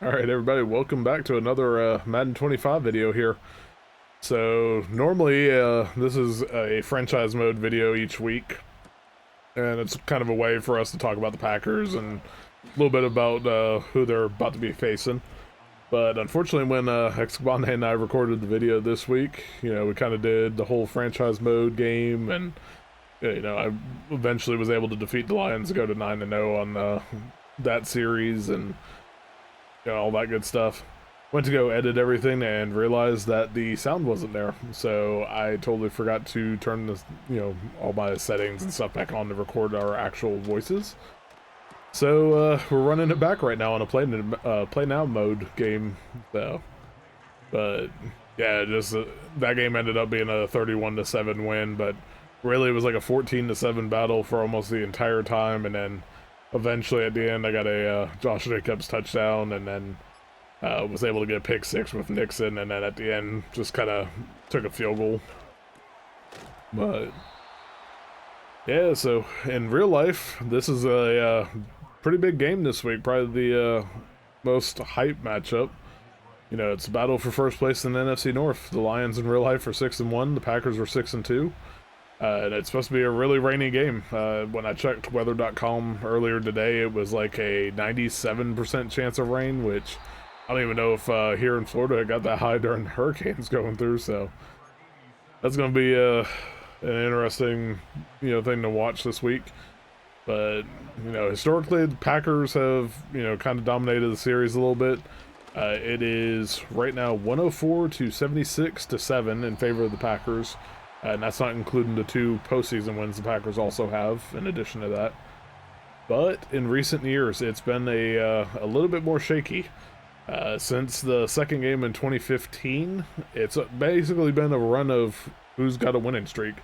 Alright everybody, welcome back to another Madden 25 video here. So normally this is a franchise mode video each week, and it's kind of a way for us to talk about the Packers and a little bit about who they're about to be facing. But unfortunately when Excabandai and I recorded the video this week, we kind of did the whole franchise mode game, and I eventually was able to defeat the Lions to go to 9-0 on that series, and all that good stuff. Went to go edit everything and realized that the sound wasn't there. So I totally forgot to turn this, all my settings and stuff back on to record our actual voices. So we're running it back right now on a play now mode game. So, but yeah, just that game ended up being a 31-7 win, but really it was like a 14-7 battle for almost the entire time, and then eventually at the end I got a Josh Jacobs touchdown, and then was able to get a pick six with Nixon, and then at the end just kind of took a field goal. But yeah, so in real life this is a pretty big game this week, probably the most hype matchup. It's a battle for first place in the NFC North. The Lions in real life are 6-1, the Packers are 6-2. And it's supposed to be a really rainy game. When I checked weather.com earlier today, it was like a 97% chance of rain, which I don't even know if here in Florida it got that high during hurricanes going through. So that's going to be an interesting thing to watch this week. But historically the Packers have kind of dominated the series a little bit. It is right now 104 to 76-7 in favor of the Packers. And that's not including the two postseason wins the Packers also have in addition to that. But in recent years, it's been a little bit more shaky. Since the second game in 2015, it's basically been a run of who's got a winning streak.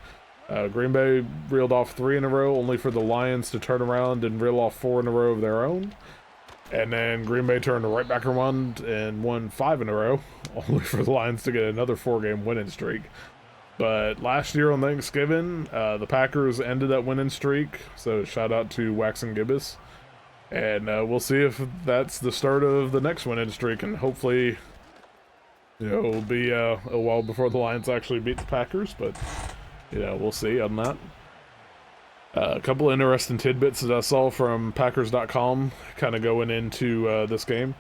Green Bay reeled off 3 in a row, only for the Lions to turn around and reel off 4 in a row of their own. And then Green Bay turned right back around and won 5 in a row, only for the Lions to get another 4-game winning streak. But last year on Thanksgiving, the Packers ended that winning streak, so shout out to Wax and Gibbous. And we'll see if that's the start of the next winning streak, and hopefully, it'll be a while before the Lions actually beat the Packers, but, we'll see on that. A couple of interesting tidbits that I saw from Packers.com kind of going into this game.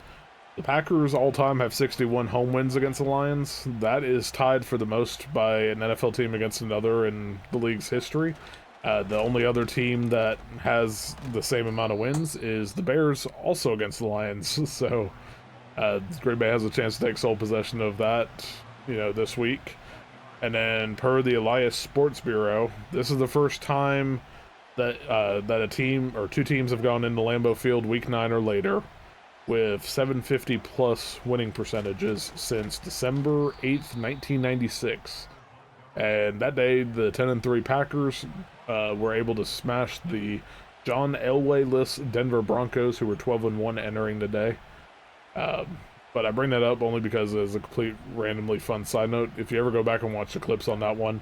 The Packers all-time have 61 home wins against the Lions. That is tied for the most by an NFL team against another in the league's history. The only other team that has the same amount of wins is the Bears, also against the Lions. So Green Bay has a chance to take sole possession of that, this week. And then per the Elias Sports Bureau, this is the first time that that a team or two teams have gone into Lambeau Field week 9 or later with 750 plus winning percentages since December 8th, 1996. And that day, the 10-3 Packers were able to smash the John Elway-less Denver Broncos, who were 12-1 entering the day. But I bring that up only because as a complete randomly fun side note, if you ever go back and watch the clips on that one,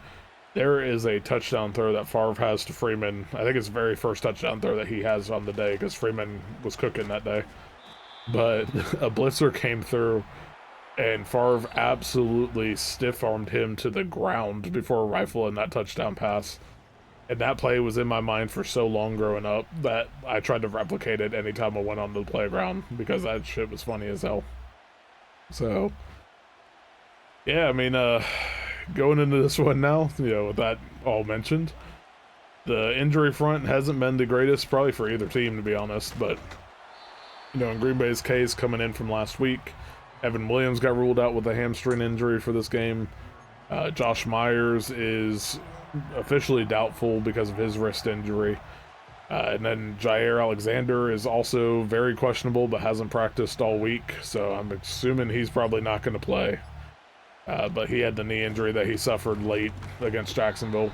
there is a touchdown throw that Favre has to Freeman. I think it's the very first touchdown throw that he has on the day, because Freeman was cooking that day. But a blitzer came through, and Favre absolutely stiff-armed him to the ground before rifling that touchdown pass. And that play was in my mind for so long growing up that I tried to replicate it anytime I went on the playground, because that shit was funny as hell. So, yeah, I mean, going into this one now, with that all mentioned, the injury front hasn't been the greatest, probably for either team, to be honest, but in Green Bay's case, coming in from last week, Evan Williams got ruled out with a hamstring injury for this game. Josh Myers is officially doubtful because of his wrist injury. And then Jair Alexander is also very questionable, but hasn't practiced all week, so I'm assuming he's probably not going to play. But he had the knee injury that he suffered late against Jacksonville.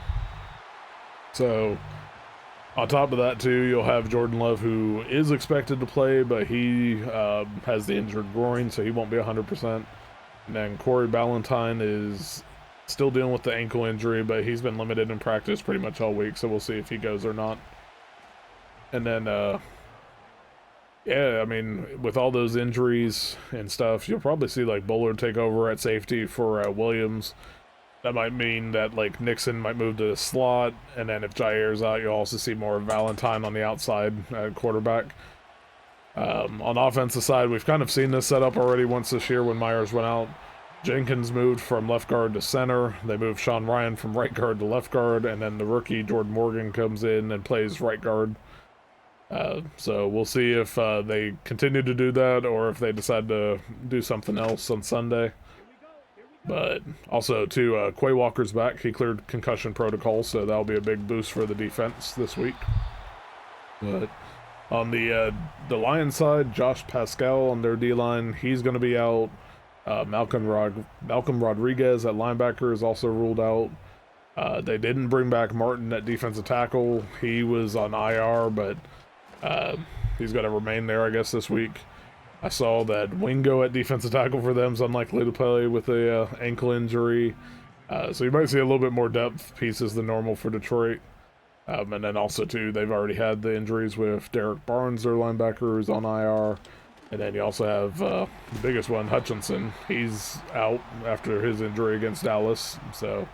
So on top of that, too, you'll have Jordan Love, who is expected to play, but he has the injured groin, so he won't be 100%. And then Corey Ballantyne is still dealing with the ankle injury, but he's been limited in practice pretty much all week, so we'll see if he goes or not. And then Yeah, I mean, with all those injuries and stuff, you'll probably see like Bullard take over at safety for Williams. That might mean that like Nixon might move to the slot, and then if Jair's out, you'll also see more Valentine on the outside at quarterback. On the offensive side, we've kind of seen this setup already once this year when Myers went out. Jenkins moved from left guard to center. They moved Sean Ryan from right guard to left guard, and then the rookie Jordan Morgan comes in and plays right guard. So we'll see if they continue to do that or if they decide to do something else on Sunday. But also, too, Quay Walker's back. He cleared concussion protocol, so that'll be a big boost for the defense this week. But on the Lions side, Josh Pascal on their D-line, he's going to be out. Malcolm Rodriguez at linebacker is also ruled out. They didn't bring back Martin at defensive tackle. He was on IR, but he's going to remain there, I guess, this week. I saw that Wingo at defensive tackle for them is unlikely to play with a ankle injury. So you might see a little bit more depth pieces than normal for Detroit. And then also, too, they've already had the injuries with Derek Barnes, their linebacker, who's on IR. And then you also have the biggest one, Hutchinson. He's out after his injury against Dallas. So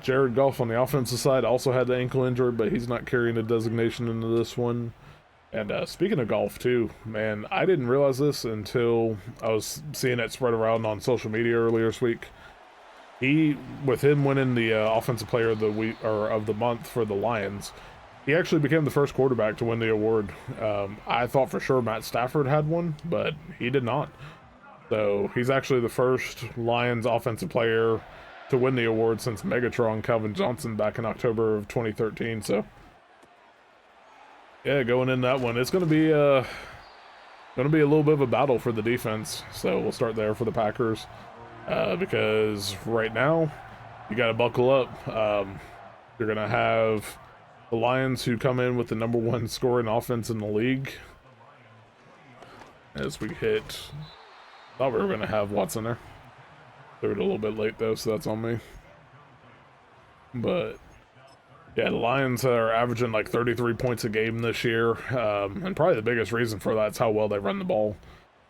Jared Goff on the offensive side also had the ankle injury, but he's not carrying a designation into this one. And speaking of golf, too, man, I didn't realize this until I was seeing it spread around on social media earlier this week. With him winning the offensive player of the week or of the month for the Lions, he actually became the first quarterback to win the award. I thought for sure Matt Stafford had one, but he did not. So he's actually the first Lions offensive player to win the award since Megatron Calvin Johnson back in October of 2013. So yeah, going in that one, it's going to be a little bit of a battle for the defense. So we'll start there for the Packers, because right now you got to buckle up. You're going to have the Lions, who come in with the #1 scoring offense in the league. As we hit, thought we were going to have Watson there. Threw it a little bit late though, so that's on me. But yeah, the Lions are averaging like 33 points a game this year, and probably the biggest reason for that is how well they run the ball.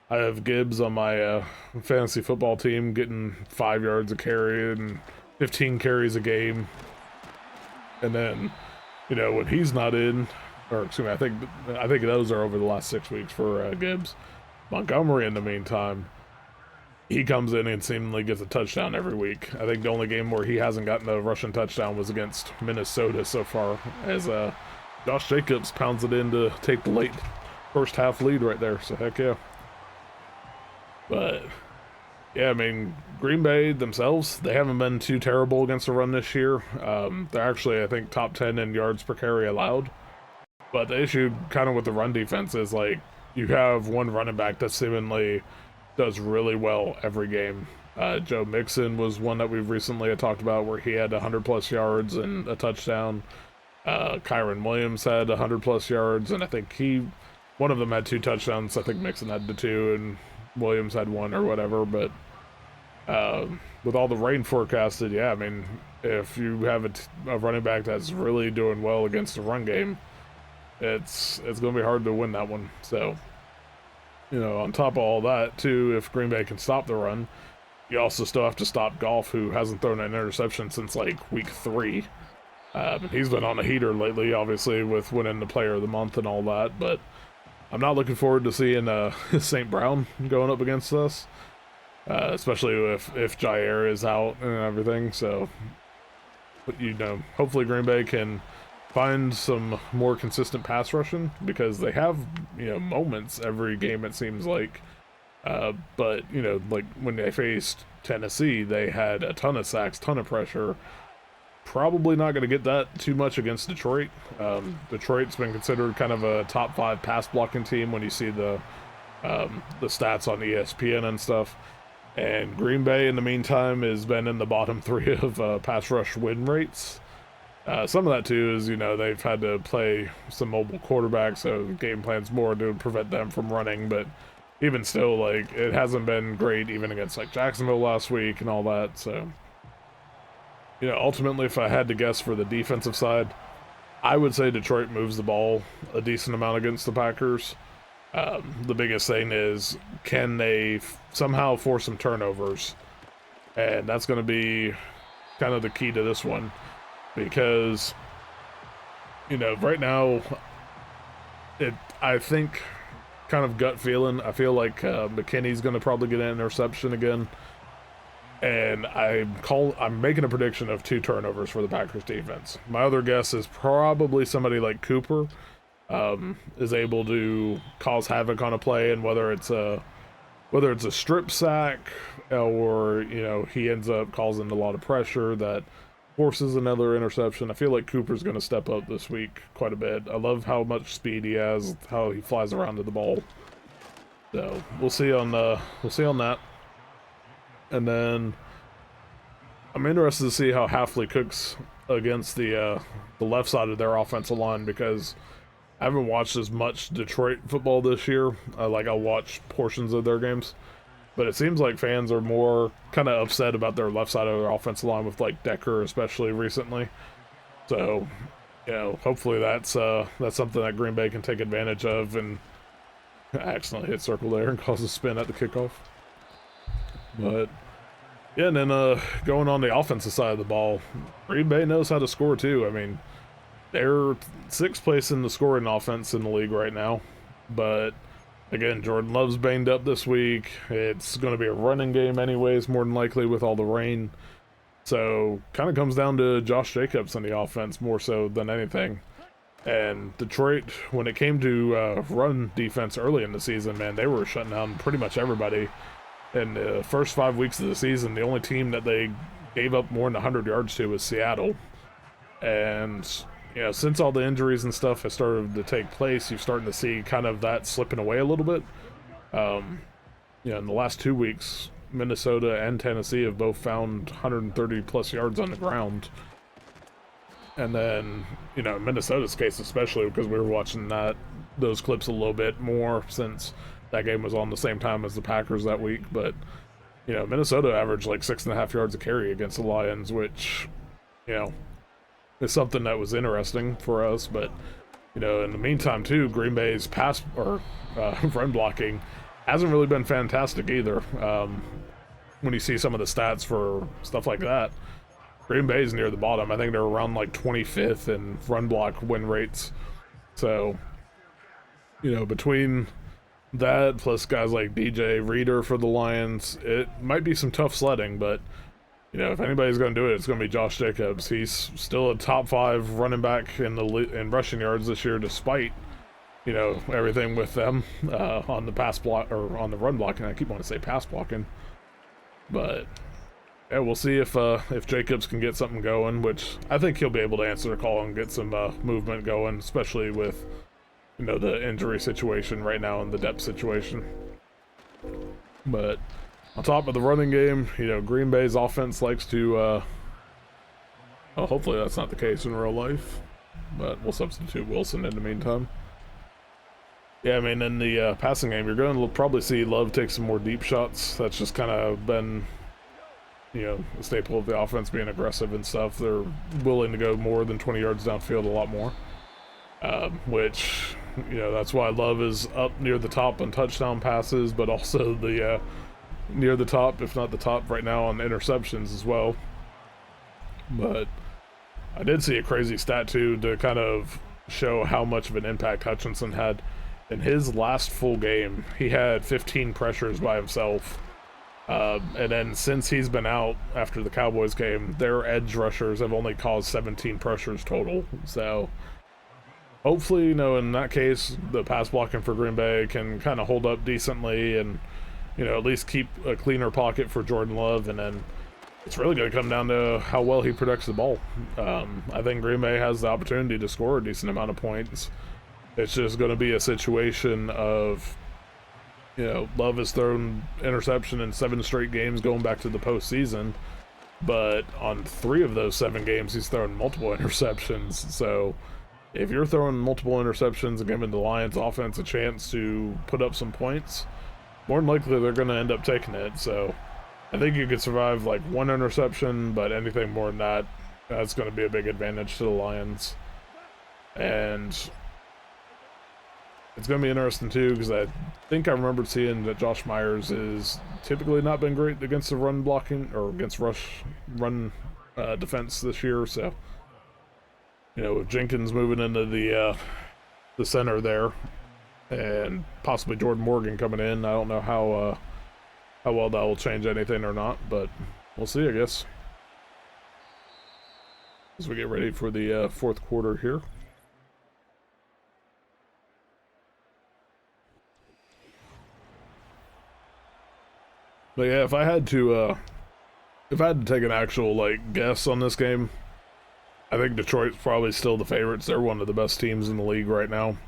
I have Gibbs on my fantasy football team getting 5 yards a carry and 15 carries a game. And then, you know, when he's not in, or excuse me, I think those are over the last 6 weeks for Gibbs. Montgomery, in the meantime, he comes in and seemingly gets a touchdown every week. I think the only game where he hasn't gotten a rushing touchdown was against Minnesota so far, as Josh Jacobs pounds it in to take the late first half lead right there. So heck yeah. But yeah, I mean, Green Bay themselves, they haven't been too terrible against the run this year. They're actually, I think, top 10 in yards per carry allowed. But the issue kind of with the run defense is, like, you have one running back that seemingly does really well every game. Joe Mixon was one that we've recently talked about where he had 100+ yards and a touchdown. Kyron Williams had 100+ yards, and I think one of them had 2 touchdowns. I think Mixon had the 2, and Williams had 1 or whatever. But with all the rain forecasted, yeah, I mean, if you have a running back that's really doing well against the run game, it's going to be hard to win that one. So, you know, on top of all that, too, if Green Bay can stop the run, you also still have to stop Goff, who hasn't thrown an interception since, like, week 3. He's been on a heater lately, obviously, with winning the player of the month and all that, but I'm not looking forward to seeing St. Brown going up against us, especially if Jair is out and everything. So, but, you know, hopefully Green Bay can find some more consistent pass rushing, because they have, you know, moments every game, it seems like. But, you know, like when they faced Tennessee, they had a ton of sacks, ton of pressure. Probably not going to get that too much against Detroit. Detroit's been considered kind of a top 5 pass blocking team when you see the stats on ESPN and stuff. And Green Bay, in the meantime, has been in the bottom 3 of pass rush win rates. Some of that, too, is, you know, they've had to play some mobile quarterbacks, so game plan's more to prevent them from running. But even still, like, it hasn't been great even against, like, Jacksonville last week and all that. So, you know, ultimately, if I had to guess for the defensive side, I would say Detroit moves the ball a decent amount against the Packers. The biggest thing is, can they somehow force some turnovers? And that's going to be kind of the key to this one, because, you know, right now, I think, kind of gut feeling, I feel like McKinney's going to probably get an interception again. And I'm making a prediction of 2 turnovers for the Packers defense. My other guess is probably somebody like Cooper is able to cause havoc on a play, and whether it's a strip sack, or, you know, he ends up causing a lot of pressure that forces another interception. I feel like Cooper's going to step up this week quite a bit. I love how much speed he has, how he flies around to the ball. So we'll see on that. And then I'm interested to see how Halfley cooks against the left side of their offensive line, because I haven't watched as much Detroit football this year. I'll watch portions of their games, but it seems like fans are more kind of upset about their left side of their offensive line with like Decker, especially recently. So, you know, hopefully that's something that Green Bay can take advantage of, and accidentally hit circle there and cause a spin at the kickoff. But yeah, and then going on the offensive side of the ball, Green Bay knows how to score too. I mean, they're 6th place in the scoring offense in the league right now. But again, Jordan Love's banged up this week. It's going to be a running game anyways, more than likely, with all the rain. So kind of comes down to Josh Jacobs in the offense more so than anything. And Detroit, when it came to run defense early in the season, man, they were shutting down pretty much everybody. In the first 5 weeks of the season, the only team that they gave up more than 100 yards to was Seattle. And, you know, since all the injuries and stuff have started to take place, you're starting to see kind of that slipping away a little bit. You know, in the last 2 weeks, Minnesota and Tennessee have both found 130 plus yards on the ground. And then, you know, in Minnesota's case especially, because we were watching those clips a little bit more since that game was on the same time as the Packers that week. But, you know, Minnesota averaged like 6.5 yards a carry against the Lions, which, you know, is something that was interesting for us. But, you know, in the meantime too, Green Bay's pass or run blocking hasn't really been fantastic either. When you see some of the stats for stuff like that, Green Bay's near the bottom. I think they're around like 25th in run block win rates. So, you know, between that plus guys like DJ Reader for the Lions, it might be some tough sledding. But, you know, if anybody's going to do it, it's going to be Josh Jacobs. He's still a top 5 running back in rushing yards this year, despite, you know, everything with them on the pass block, or on the run blocking. I keep wanting to say pass blocking, but yeah, we'll see if Jacobs can get something going, which I think he'll be able to answer the call and get some movement going, especially with, you know, the injury situation right now and the depth situation. But on top of the running game, you know, Green Bay's offense likes to well, hopefully that's not the case in real life, but we'll substitute Wilson in the meantime. Yeah, I mean, in the passing game, you're going to probably see Love take some more deep shots. That's just kind of been, you know, a staple of the offense, being aggressive and stuff. They're willing to go more than 20 yards downfield a lot more, which, you know, that's why Love is up near the top on touchdown passes, but also the near the top, if not the top right now, on interceptions as well. But I did see a crazy stat too to kind of show how much of an impact Hutchinson had. In his last full game, he had 15 pressures by himself. And then since he's been out after the Cowboys game, their edge rushers have only caused 17 pressures total. So hopefully, you know, in that case, the pass blocking for Green Bay can kind of hold up decently and, you know, at least keep a cleaner pocket for Jordan Love. And then it's really going to come down to how well he protects the ball. I think Green Bay has the opportunity to score a decent amount of points. It's just going to be a situation of, you know, Love has thrown interception in 7 straight games going back to the postseason, but on 3 of those 7 games, he's thrown multiple interceptions. So if you're throwing multiple interceptions and giving the Lions offense a chance to put up some points, more than likely they're going to end up taking it. So I think you could survive like 1 interception, but anything more than that, that's going to be a big advantage to the Lions. And it's going to be interesting too, because I think I remembered seeing that Josh Myers is typically not been great against the run blocking or against run defense this year. So, you know, with Jenkins moving into the center there, and possibly Jordan Morgan coming in, I don't know how well that will change anything or not, but we'll see, I guess, as we get ready for the fourth quarter here. But yeah, if I had to take an actual like guess on this game, I think Detroit's probably still the favorites. They're one of the best teams in the league right now.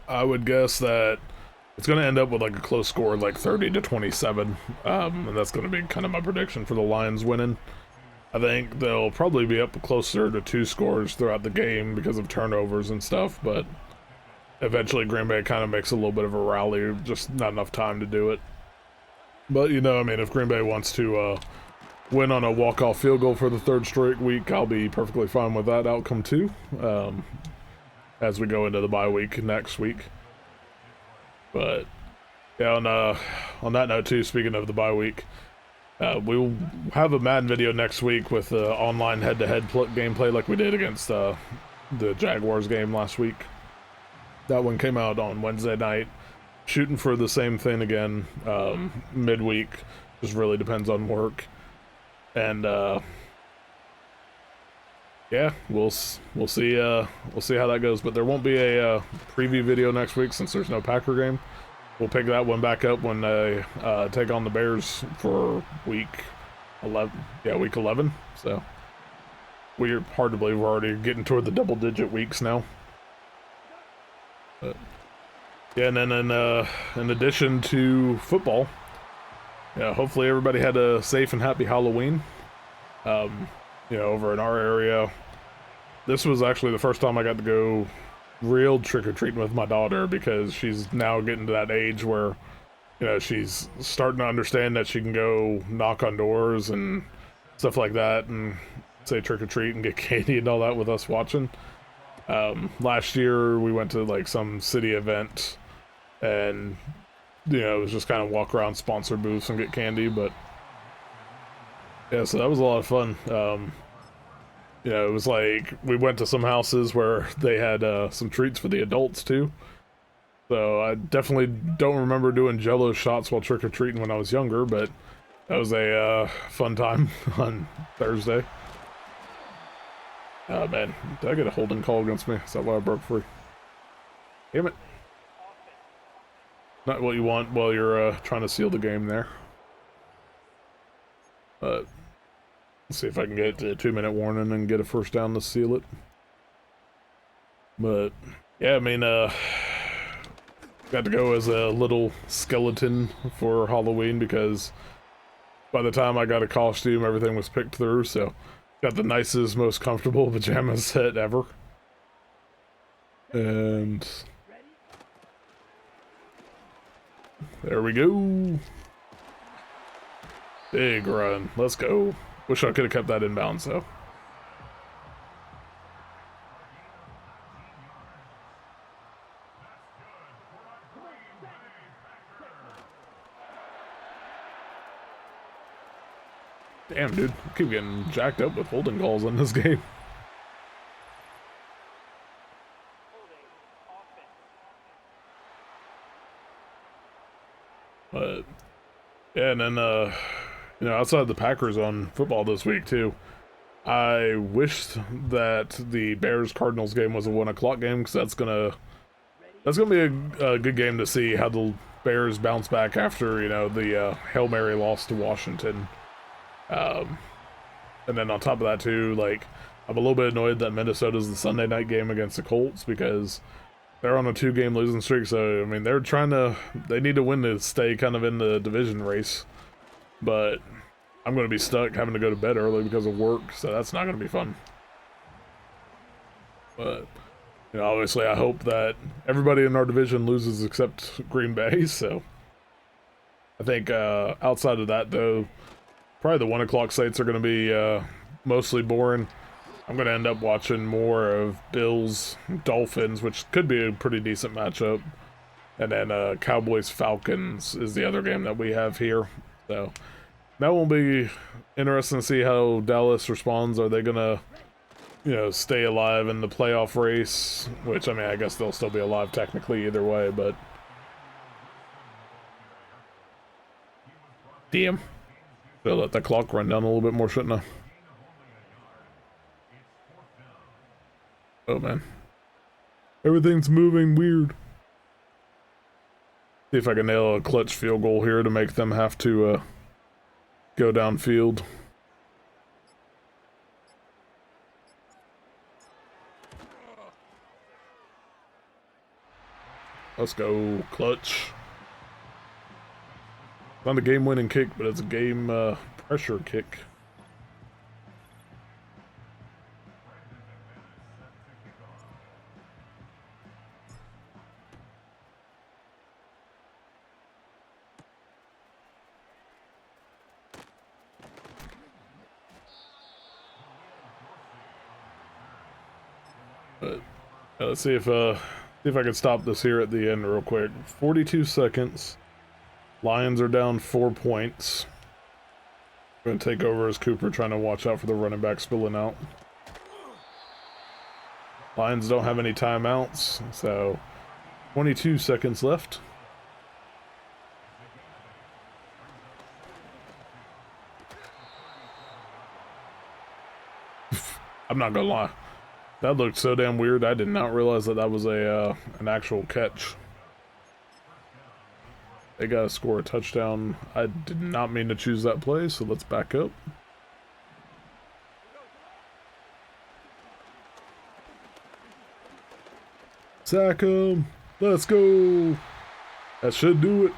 I would guess that it's going to end up with like a close score, like 30-27, and that's going to be kind of my prediction for the Lions winning. I think they'll probably be up closer to 2 scores throughout the game because of turnovers and stuff, but eventually Green Bay kind of makes a little bit of a rally, just not enough time to do it. But, you know, I mean, if Green Bay wants to win on a walk-off field goal for the 3rd straight week, I'll be perfectly fine with that outcome too, as we go into the bye week next week. But, yeah, on that note too, speaking of the bye week, we'll have a Madden video next week with online head-to-head gameplay like we did against the Jaguars game last week. That one came out on Wednesday night. Shooting for the same thing again midweek. Just really depends on work. And yeah, we'll see how that goes. But there won't be a preview video next week since there's no Packer game. We'll pick that one back up when they take on the Bears for week 11. Yeah, week 11. So hard to believe we're already getting toward the double-digit weeks now. But yeah, and then in addition to football, yeah, hopefully everybody had a safe and happy Halloween. You know, over in our area, this was actually the first time I got to go real trick-or-treating with my daughter, because she's now getting to that age where, you know, she's starting to understand that she can go knock on doors and stuff like that and say trick-or-treat and get candy and all that with us watching. Last year we went to like some city event, and you know, it was just kind of walk around sponsor booths and get candy. But yeah, so that was a lot of fun. You know, it was like we went to some houses where they had some treats for the adults too. So I definitely don't remember doing Jello shots while trick-or-treating when I was younger, but that was a fun time on Thursday. Oh man, did I get a holding call against me? Is that why I broke free? Damn it. Not what you want while you're trying to seal the game there. But let's see if I can get a 2-minute warning and get a first down to seal it. But yeah, I mean, got to go as a little skeleton for Halloween, because by the time I got a costume, everything was picked through, so got the nicest, most comfortable pajama set ever. And there we go. Big run. Let's go. Wish I could have kept that inbounds though. Damn, dude. I keep getting jacked up with holding calls in this game. But yeah, and then you know, outside the Packers on football this week too, I wished that the Bears-Cardinals game was a 1 o'clock game, because that's gonna be a good game to see how the Bears bounce back after, you know, the Hail Mary loss to Washington. And then on top of that too, like, I'm a little bit annoyed that Minnesota's the Sunday night game against the Colts, because they're on a 2-game losing streak. So I mean, they need to win to stay kind of in the division race. But I'm going to be stuck having to go to bed early because of work, so that's not going to be fun. But you know, obviously I hope that everybody in our division loses except Green Bay. So I think outside of that though, probably the 1 o'clock sites are going to be mostly boring. I'm going to end up watching more of Bills Dolphins, which could be a pretty decent matchup. And then Cowboys Falcons is the other game that we have here. So that will be interesting to see how Dallas responds. Are they going to, you know, stay alive in the playoff race? Which, I mean, I guess they'll still be alive technically either way, but... Damn. Should let the clock run down a little bit more, shouldn't I? Oh, man. Everything's moving weird. See if I can nail a clutch field goal here to make them have to go downfield. Let's go, clutch. Not a game-winning kick, but it's a game pressure kick. But let's see if I can stop this here at the end real quick. 42 seconds. Lions are down 4 points. I'm going to take over as Cooper, trying to watch out for the running back spilling out. Lions don't have any timeouts, so 22 seconds left. I'm not gonna lie. That looked so damn weird. I did not realize that that was a an actual catch. They gotta score a touchdown. I did not mean to choose that play, so let's back up. Sack him! Let's go! That should do it.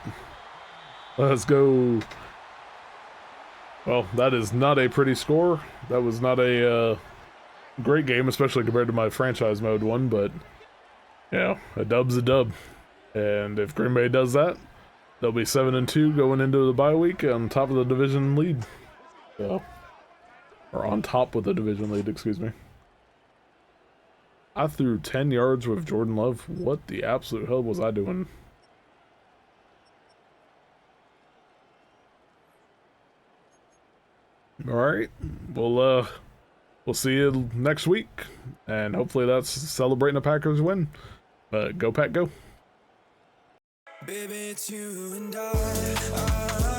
Let's go. Well, that is not a pretty score. That was not a great game, especially compared to my franchise mode one, but yeah, a dub's a dub. And if Green Bay does that, they'll be 7-2 going into the bye week on top of the division lead. So, or on top with the division lead, excuse me. I threw 10 yards with Jordan Love. What the absolute hell was I doing? Alright, we'll see you next week, and hopefully that's celebrating the Packers win. But go Pack, go. Baby, it's you and I